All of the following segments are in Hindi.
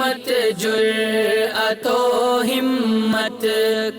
अजीमत जुर्अतो हिम्मत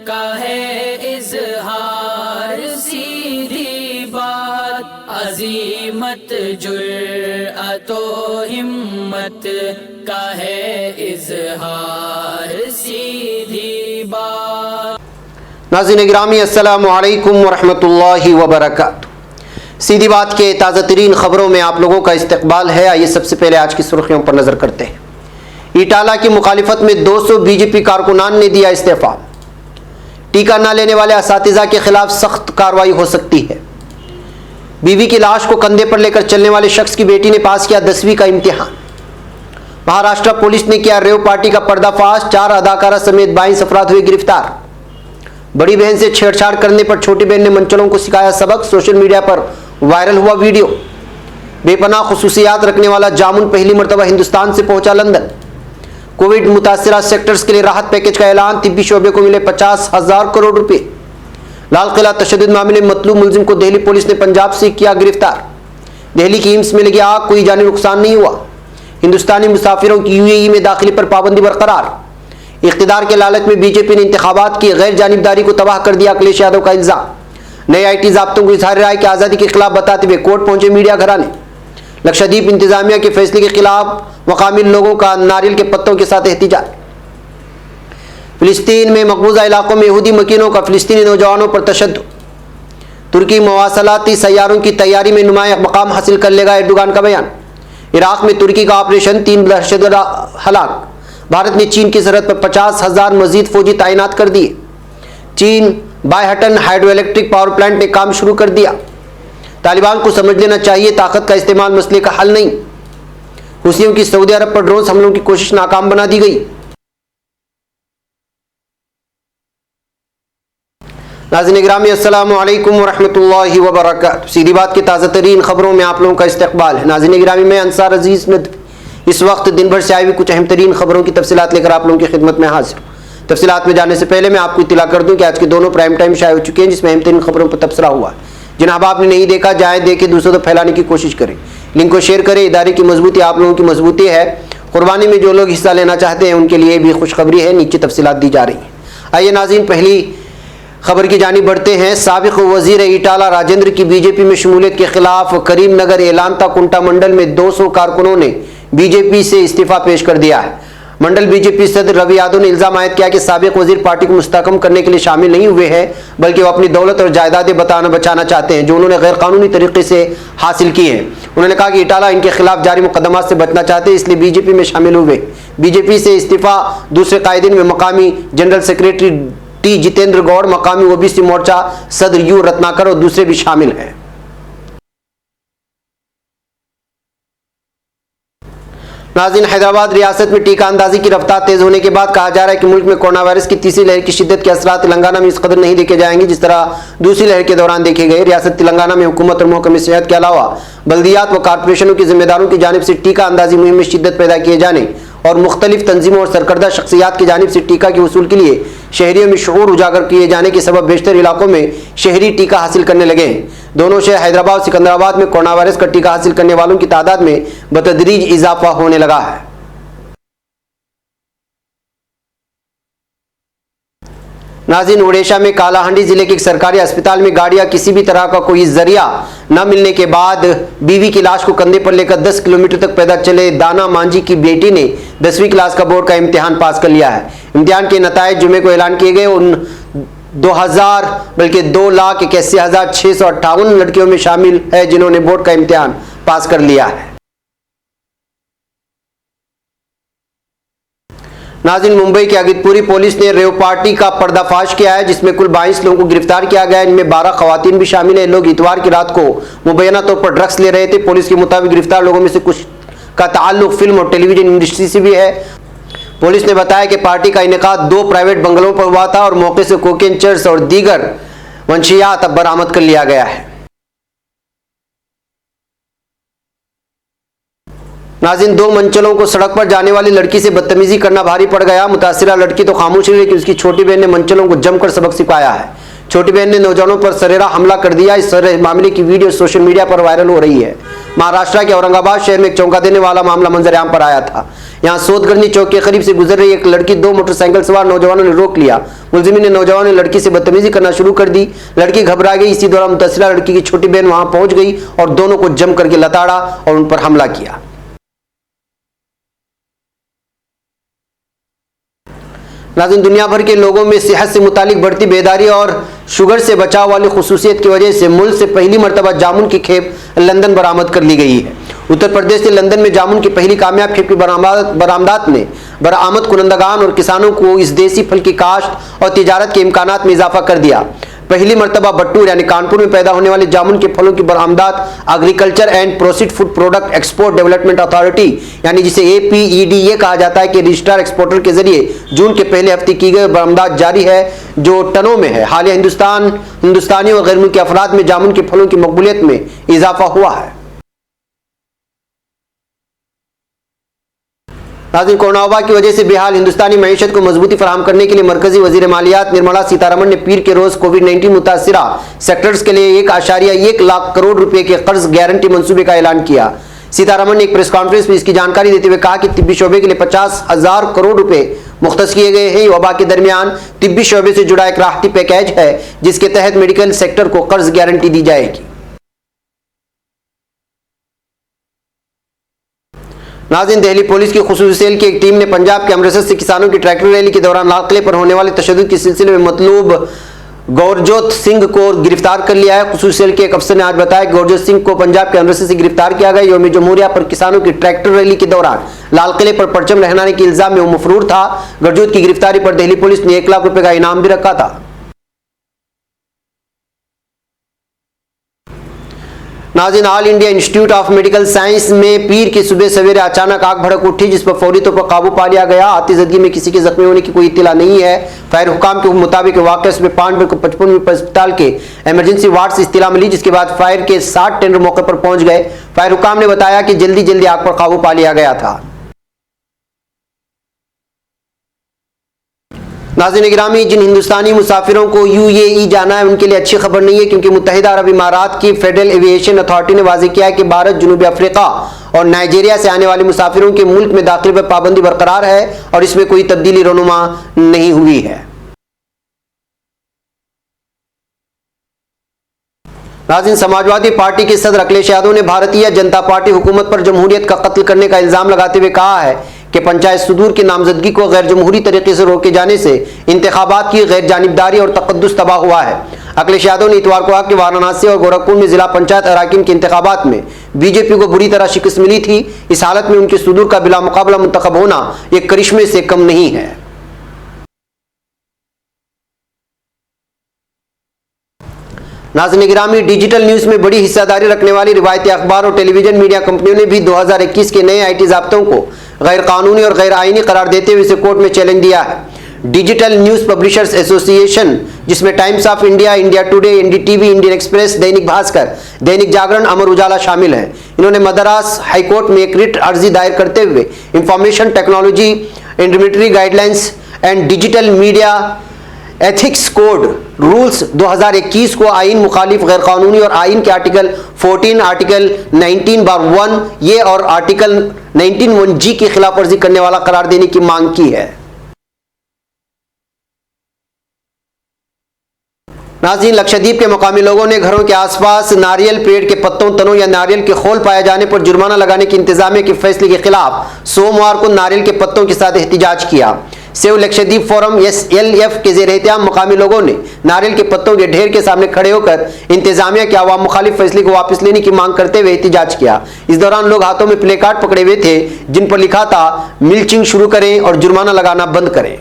का है इजहार, सीधी बात। अजीमत जुर्अतो हिम्मत का है इजहार, सीधी बात। नाज़रीन गिरामी अस्सलामु अलैकुम वरहमतुल्लाहि वबरकातुहू। सीधी बात के ताज़ा तरीन खबरों में आप लोगों का इस्तकबाल है। आइए सबसे पहले आज की सुर्खियों पर नजर करते हैं। इटाला की मुखालिफत में 200 बीजेपी कारकुनान ने दिया इस्तीफा। टीका न लेने वाले असातिज़ा के खिलाफ सख्त कार्रवाई हो सकती है। बीवी की लाश को कंधे पर लेकर चलने वाले शख्स की बेटी ने पास किया 10वीं का इम्तिहान। महाराष्ट्र पुलिस ने किया रेव पार्टी का पर्दाफाश, 4 अदाकारा समेत 22 अफराद हुए गिरफ्तार। बड़ी बहन से छेड़छाड़ करने पर छोटी बहन ने मंचलों को सिखाया सबक, सोशल मीडिया पर वायरल हुआ वीडियो। बेपनाह खुसूसियात रखने वाला जामुन पहली मरतबा हिंदुस्तान से पहुंचा लंदन। कोविड मुतासिरा सेक्टर्स के लिए राहत पैकेज का ऐलान, तिब्बी शोबे को मिले 50,000 करोड़ रुपए। लाल किला तशद्दुद मामले में मतलूब मुलजिम को दिल्ली पुलिस ने पंजाब से किया गिरफ्तार। दिल्ली की एम्स में लगी आग, कोई जानी नुकसान नहीं हुआ। हिंदुस्तानी मुसाफिरों की यूएई में दाखिले पर पाबंदी बरकरार। इख्तिदार के लालच में बीजेपी ने इंतखाबात की गैर जानिबदारी को तबाह कर दिया, अखिलेश यादव का इल्जाम। नए आईटी ज़ाब्तों को इजहार राय की आज़ादी के खिलाफ बताते हुए कोर्ट पहुंचे मीडिया घराने। लक्षद्वीप इंतजामिया के फैसले के खिलाफ मकामी लोगों का नारियल के पत्तों के साथ एहतिजाज। फिलिस्तीन में मकबूजा इलाकों में यहूदी मकीनों का फिलिस्तीनी नौजवानों पर तशद्दुद। तुर्की मवासलाती सैयारों की तैयारी में नुमाया मकाम हासिल कर लेगा, एर्दोगान का बयान। इराक में तुर्की का ऑपरेशन, 3 दहशतगर्द हलाक। भारत ने चीन की सरहद पर 50,000 मजीद फौजी तैनात कर दिए। चीन बायहटन हाइड्रो इलेक्ट्रिक पावर प्लांट ने काम शुरू कर दिया। तालिबान को समझ लेना चाहिए ताकत का इस्तेमाल मसले का हल नहीं। हुसियों की सऊदी अरब पर ड्रोन हमलों की कोशिश नाकाम बना दी गई। नाज़रीन गिरामी अस्सलामु अलैकुम वरहमतुल्लाहि वबरकातुहू। सीधी बात की ताज़ा तरीन खबरों में आप लोगों का इस्तकबाल है। नाज़रीन गिरामी, मैं अंसार अजीज नदवी इस वक्त दिन भर से आई हुई कुछ अहम तरीन खबरों की तफसीलात लेकर आप लोगों की खिदमत में हाजिर हूँ। तफसीलात में जाने से पहले मैं आपको इत्तला कर दूं कि आज के दोनों प्राइम टाइम शाये हो चुके हैं, जिसमें अहम तरीन खबरों पर तबसरा हुआ। जिन्हें आपने नहीं देखा, जाए देखे दूसरों तक फैलाने की कोशिश करें। लिंक को शेयर करें। इदारे की मजबूती आप लोगों की मजबूती है। कुर्बानी में जो लोग हिस्सा लेना चाहते हैं उनके लिए भी खुशखबरी है, नीचे तफसीलात दी जा रही हैं। आइए नाज़रीन, पहली खबर की जानिब बढ़ते हैं। साबिक वजीर इटाला राजेंद्र की बीजेपी में शमूलियत के खिलाफ करीमनगर एलांता कुंटा मंडल में 200 कारकुनों ने बीजेपी से इस्तीफा पेश कर दिया है। मंडल बीजेपी सदर रवि यादव ने इल्जाम आयद किया कि साबिक वजीर पार्टी को मुस्तहकम करने के लिए शामिल नहीं हुए हैं, बल्कि वो अपनी दौलत और जायदादें बचाना चाहते हैं जो उन्होंने गैर कानूनी तरीके से हासिल की हैं। उन्होंने कहा कि इटाला इनके खिलाफ जारी मुकदमात से बचना चाहते हैं, इसलिए बीजेपी में शामिल हुए। बीजेपी से इस्तीफा दूसरे कायदीन में मकामी general secretary T Jitendra Gaur, मकामी ओबीसी मोर्चा सदर यू रत्नाकर और दूसरे भी शामिल हैं। नाज़रीन, हैदराबाद रियासत में टीका अंदाजी की रफ्तार तेज होने के बाद कहा जा रहा है कि मुल्क में कोरोना वायरस की तीसरी लहर की शिद्दत के असरात तेलंगाना में इस कदर नहीं देखे जाएंगे जिस तरह दूसरी लहर के दौरान देखे गए। रियासत तेलंगाना में हुकूमत और महकमे सेहत के अलावा बल्दियात व कारपोरेशनों की जिम्मेदारों की जानिब से टीका अंदाजी मुहिम में शिद्दत पैदा किए जाने और मुख्तलिफ तंजीमों और सरकर्दा शख्सियात की जानिब से टीका के वसूल के लिए शहरियों में शऊर उजागर किए जाने के सबब बेशतर इलाकों में शहरी टीका हासिल करने लगे हैं। दोनों शहर हैदराबाद और सिकंदराबाद में कोरोना वायरस का टीका हासिल करने वालों की तादाद में बतदरीज इजाफा होने लगा है। नाज़रीन, ओडिशा में कालाहांडी जिले के एक सरकारी अस्पताल में गाड़ी या किसी भी तरह का कोई जरिया न मिलने के बाद बीवी की लाश को कंधे पर लेकर 10 किलोमीटर तक पैदल चले दाना मांझी की बेटी ने 10वीं क्लास का बोर्ड का इम्तिहान पास कर लिया है। इम्तिहान के नताइज जुमे को ऐलान किए गए। उन 2,81,658 लड़कियों में शामिल है जिन्होंने बोर्ड का इम्तिहान पास कर लिया है। नाज़रीन, मुंबई की अगितपुरी पुलिस ने रेव पार्टी का पर्दाफाश किया है जिसमें कुल 22 लोगों को गिरफ्तार किया गया है। इनमें 12 खवातीन भी शामिल है। लोग इतवार की रात को मुबैना तौर पर ड्रग्स ले रहे थे। पुलिस के मुताबिक गिरफ्तार लोगों में से कुछ का ताल्लुक फिल्म और टेलीविजन इंडस्ट्री से भी है। पुलिस ने बताया कि पार्टी का इनेकाद 2 प्राइवेट बंगलों पर हुआ था और मौके से कोकेन, चर्स और दीगर वंशियात अब बरामद कर लिया गया है। नाज़रीन, 2 मंचलों को सड़क पर जाने वाली लड़की से बदतमीजी करना भारी पड़ गया। मुतासिरा लड़की तो खामोश रही लेकिन उसकी छोटी बहन ने मंचलों को जमकर सबक सिखाया है। छोटी बहन ने नौजवानों पर सरेरा हमला कर दिया। इस मामले की वीडियो सोशल मीडिया पर वायरल हो रही है। महाराष्ट्र के औरंगाबाद शहर में एक चौंका देने वाला मामला मंजर आम पर आया था। यहाँ सोदगर्नी चौक के करीब से गुजर रही एक लड़की दो मोटरसाइकिल सवार नौजवानों ने रोक लिया। मुलजिमीन ने नौजवानों ने लड़की से बदतमीजी करना शुरू कर दी। लड़की घबरा गई। इसी दौरान मुतसिला लड़की की छोटी बहन वहां पहुंच गई और दोनों को जम करके लताड़ा और उन पर हमला किया। नाज़रीन, दुनिया भर के लोगों में सेहत से मुतालिक बढ़ती बेदारी और शुगर से बचाव वाली खुसूसियत की वजह से मुल्क से पहली मरतबा जामुन की खेप लंदन बरामद कर ली गई है। उत्तर प्रदेश से लंदन में जामुन की पहली कामयाब खेप की बरामदात ने बरामद कुनंदगान और किसानों को इस देसी फल की काश्त और तिजारत के इम्कानात में इजाफा कर दिया। पहली मरतबा बट्टूर यानी कानपुर में पैदा होने वाले जामुन के फलों की बरामदात agriculture and processed food product export development authority यानी जिसे APEDA कहा जाता है कि रजिस्ट्रार एक्सपोर्टर के जरिए जून के पहले हफ्ते की गई बरामदात जारी है, जो टनों में है। हालिया हिंदुस्तानी और गैर मुल्की अफराद में जामुन के फलों की मकबूलियत में इजाफा हुआ है। नाज़रीन, कोरोना वबा की वजह से बेहाल हिंदुस्तानी मईशत को मजबूती फराहम करने के लिए मरकजी वजीर मालियात निर्मला सीतारमण ने पीर के रोज कोविड-19 मुतासिरा सेक्टर्स के लिए 1.1 लाख करोड़ रुपए के कर्ज गारंटी मंसूबे का ऐलान किया। सीतारमण ने एक प्रेस कॉन्फ्रेंस में इसकी जानकारी देते हुए कहा कि तिब्बी शोबे के लिए 50,000 करोड़ रुपए मुख्तस किए गए हैं। वबा के दरमियान तिब्बी शोबे से जुड़ा एक राहती पैकेज है जिसके तहत मेडिकल सेक्टर को कर्ज गारंटी दी जाएगी। नाज़रीन, दिल्ली पुलिस की खुसूसी सेल की एक टीम ने पंजाब के अमृतसर से किसानों की ट्रैक्टर रैली के दौरान लाल किले पर होने वाले तशद्दुद के सिलसिले में मतलूब गौरजोत सिंह को गिरफ्तार कर लिया है। खुसूसी सेल के एक अफसर ने आज बताया कि गौरजोत सिंह को पंजाब के अमृतसर से गिरफ्तार किया गया। यौम जमहूरिया पर किसानों की ट्रैक्टर रैली के दौरान लाल किले पर परचम लहराने के इल्जाम में वो मफरूर था। गौरजोत की गिरफ्तारी पर दिल्ली पुलिस ने 1 लाख रुपए का इनाम भी रखा था। नाज़रीन, all India institute of medical science में पीर की सुबह सवेरे अचानक आग भड़क उठी जिस पर फौरी तौर पर काबू पा लिया गया। आतिशबाजी में किसी के जख्मी होने की कोई इत्तला नहीं है। फायर हुकाम के मुताबिक वाकई सुबह 5 बजे को 55 अस्पताल के इमरजेंसी वार्ड से इत्तला मिली, जिसके बाद फायर के 60 टेंडर मौके पर पहुंच गए। फायर हुकाम ने बताया कि जल्दी आग पर काबू पा लिया गया था। नाज़रीन गिरामी, जिन हिंदुस्तानी मुसाफिरों को UAE जाना है उनके लिए अच्छी खबर नहीं है, क्योंकि मुत्तहिदा अरब इमारात की फेडरल एविएशन अथॉरिटी ने वाज़ेह किया है कि भारत, जनूबी अफ्रीका और नाइजीरिया से आने वाले मुसाफिरों के मुल्क में दाखिले पर पाबंदी बरकरार है और इसमें कोई तब्दीली रोनुमा नहीं हुई है। नाज़रीन, समाजवादी पार्टी के सदर अखिलेश यादव ने भारतीय जनता पार्टी हुकूमत पर जमहूरियत का कत्ल करने का इल्जाम लगाते हुए कहा है कि पंचायत सुदूर की नामजदगी को गैर जमहूरी तरीके से रोके जाने से इंतखाबात की गैर जानिबदारी और तकद्दुस तबाह हुआ है। अखिलेश यादव ने इतवार को कहा कि वाराणसी और गोरखपुर में जिला पंचायत अराकीन के इंतखाबात में बीजेपी को बुरी तरह शिकस्त मिली थी। इस हालत में उनके सुदूर का बिला मुकाबला मुंतखब होना एक करिश्मे से कम नहीं है। नाज़रीन गिरामी, डिजिटल न्यूज में बड़ी हिस्सेदारी रखने वाली रिवायती अखबार और टेलीविजन मीडिया कंपनियों ने भी 2021 के नए IT ज़ाब्तों को गैर कानूनी और गैर आईनी करार देते हुए इसे कोर्ट में चैलेंज दिया है। डिजिटल न्यूज पब्लिशर्स एसोसिएशन, जिसमें times of India, India today, NDTV, Indian express, Dainik Bhaskar, Dainik Jagran, Amar Ujala शामिल हैं, इन्होंने मद्रास हाईकोर्ट में एक रिट अर्जी दायर करते हुए information technology, industry guidelines and digital media ethics code rules 2021 को आइन मुखालिफ, गैर कानूनी और आइन के आर्टिकल 14, आर्टिकल 19(1) ये और आर्टिकल 19(1) की खिलाफ वर्जी करने वाला करार देने की मांग की है। नाज़रीन, लक्षद्वीप के मकामी लोगों ने घरों के आसपास नारियल पेड़ के पत्तों, तनों या नारियल के खोल पाए जाने पर जुर्माना लगाने की इंतजामिया के फैसले के खिलाफ सोमवार को नारियल के पत्तों के साथ एहतिजाज किया। सेव लक्षद्वीप फोरम SLF के ज़ेर एहतियाम मकामी लोगों ने नारियल के पत्तों के ढेर के सामने खड़े होकर इंतजामिया के अवाम मुखालिफ फैसले को वापस लेने की मांग करते हुए एहतिजाज किया। इस दौरान लोग हाथों में प्ले कार्ड पकड़े हुए थे जिन पर लिखा था मिल्चिंग शुरू करें और जुर्माना लगाना बंद करें।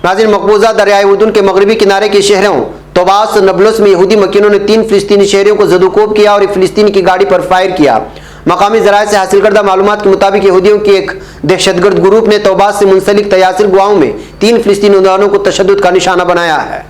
नाज़रीन, मकबूजा दरियाए उर्दून के मगरबी किनारे के शहरों तोबास और नबलुस में यहूदी मकीनों ने 3 फिलिस्तीनी शहरियों को जदुकोब किया और एक फिलिस्तीनी की गाड़ी पर फायर किया। मकामी ज़राए से हासिल करदा मालूमात के मुताबिक यहूदियों के एक दहशतगर्द ग्रुप ने तोबास से मुंसलिक तयासिर गुआओं में 3 फिलिस्तीनी नौजवानों को तशद्दुद का निशाना बनाया है।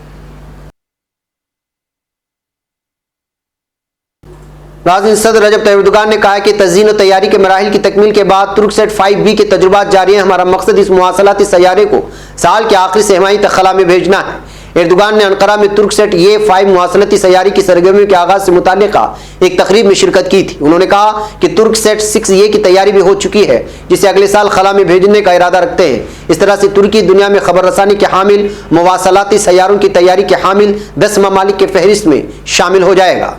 नाज़रीन, सदर रजब तय्यब एर्दोगान ने कहा है कि तज़यीन और तैयारी के मराहिल की तकमील के बाद तुर्कसेट 5B के तजुर्बात जारी हैं। हमारा मकसद इस मुवासलाती सैयारे को साल के आखिरी सहमाही तक खला में भेजना है। एर्दोगान ने अंकारा में तुर्कसेट ये-5 मुवासलती सैयारी की सरगर्मियों के आगाज से मुताल्लिका एक तकरीब में शिरकत की थी। उन्होंने कहा कि तुर्कसेट 6 की तैयारी भी हो चुकी है, जिसे अगले साल खला में भेजने का इरादा रखते हैं। इस तरह से तुर्की दुनिया में खबर रसानी के हामिल मुवासलाती सैयारों की तैयारी के हामिल 10 ममालिक के फहरिस्त में शामिल हो जाएगा।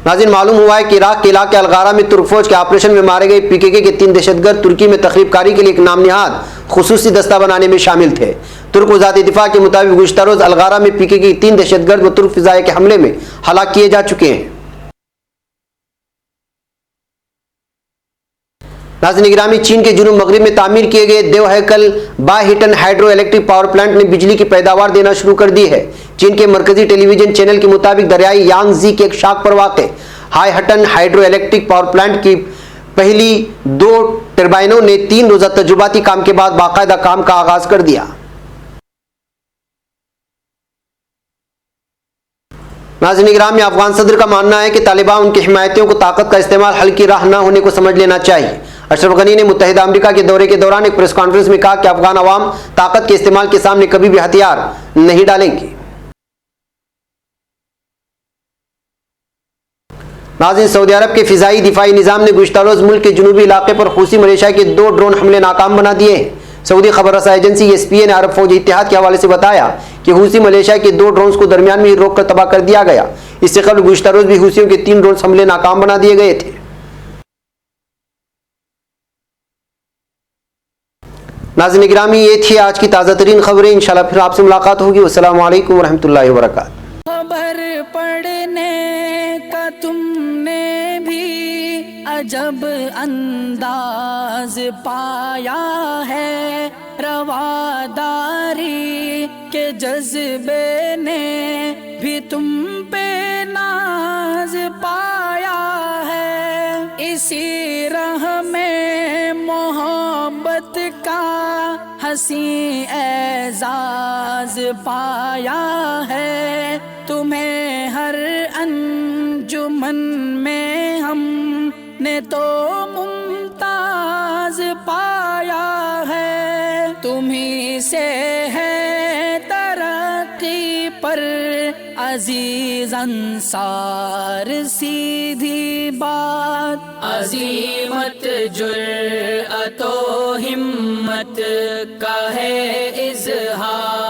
नाज़रीन, मालूम हुआ है कि इराक के इलाके अलगारा में तुर्क फौज के ऑपरेशन में मारे गए पीकेके के 3 दहशतगर्द तुर्की में तखरीबकारी के लिए एक नामनिहाद खुसूसी दस्ता बनाने में शामिल थे। तुर्क वज़ारत दिफा के मुताबिक गुज़िश्ता रोज़ अलगारा में पीकेके के 3 दहशतगर्द व तुर्क फिज़ाए के हमले में हलाक किए जा चुके हैं। नाज़रीन गिरामी, चीन के जुनूब मगरिब में तामीर किए गए देवहैकल बाहिटन हाइड्रो इलेक्ट्रिक पावर प्लांट ने बिजली की पैदावार देना शुरू कर दी है। चीन के मरकजी टेलीविजन चैनल के मुताबिक दरियाई यांगजी के एक शाख पर वाक़े हाईहटन हाइड्रो इलेक्ट्रिक पावर प्लांट की पहली 2 टर्बाइनों ने 3 रोज़ा तजुर्बाती काम के बाद बाकायदा काम का आगाज कर दिया। नाज़रीन गिरामी, अफगान सदर का मानना है कि तालिबान उनकी हिमायतियों को ताकत का इस्तेमाल हल की राह न होने को समझ लेना चाहिए। अशरफ गनी ने मुत्तहिदा अमेरिका के दौरे के दौरान एक प्रेस कॉन्फ्रेंस में कहा कि अफगान अवाम ताकत के इस्तेमाल के सामने कभी भी हथियार नहीं डालेंगे। नाज़रीन, सऊदी अरब के फिजाई दिफाई निज़ाम ने गुज़िश्ता रोज़ मुल्क के जुनूबी इलाके पर हूसी मलेशिया के 2 ड्रोन हमले नाकाम बना दिए हैं। सऊदी खबर रसा एजेंसी ESPN ने अरब फौजी इत्तेहाद के हवाले से बताया कि हूसी मलेशिया के 2 ड्रोन्स को दरमियान में ही रोक कर तबाह कर दिया गया। इससे कबल गुज़िश्ता रोज़ भी हूसियों के 3 ड्रोन हमले नाकाम बना दिए गए थे। नाज़रीन गिरामी, ये थी आज की ताज़ा तरीन खबरें। इंशाल्लाह फिर आपसे मुलाकात होगी। अस्सलामु अलैकुम रहमतुल्लाहि व बरकातुहू। खबर पढ़ने का तुमने भी अजब अंदाज पाया है, रवादारी के जज्बे ने भी तुम पे नाज पाया है। इसी राह में मोहब्बत का हंसी एजाज पाया है। तुम्हें हर अंजुमन में हमने तो मुमताज पाया है। तुम्ही से है तरक्की पर अजीज अंसार, सीधी बात अजीमत जुर्अतो हिम्मत का है इजहार।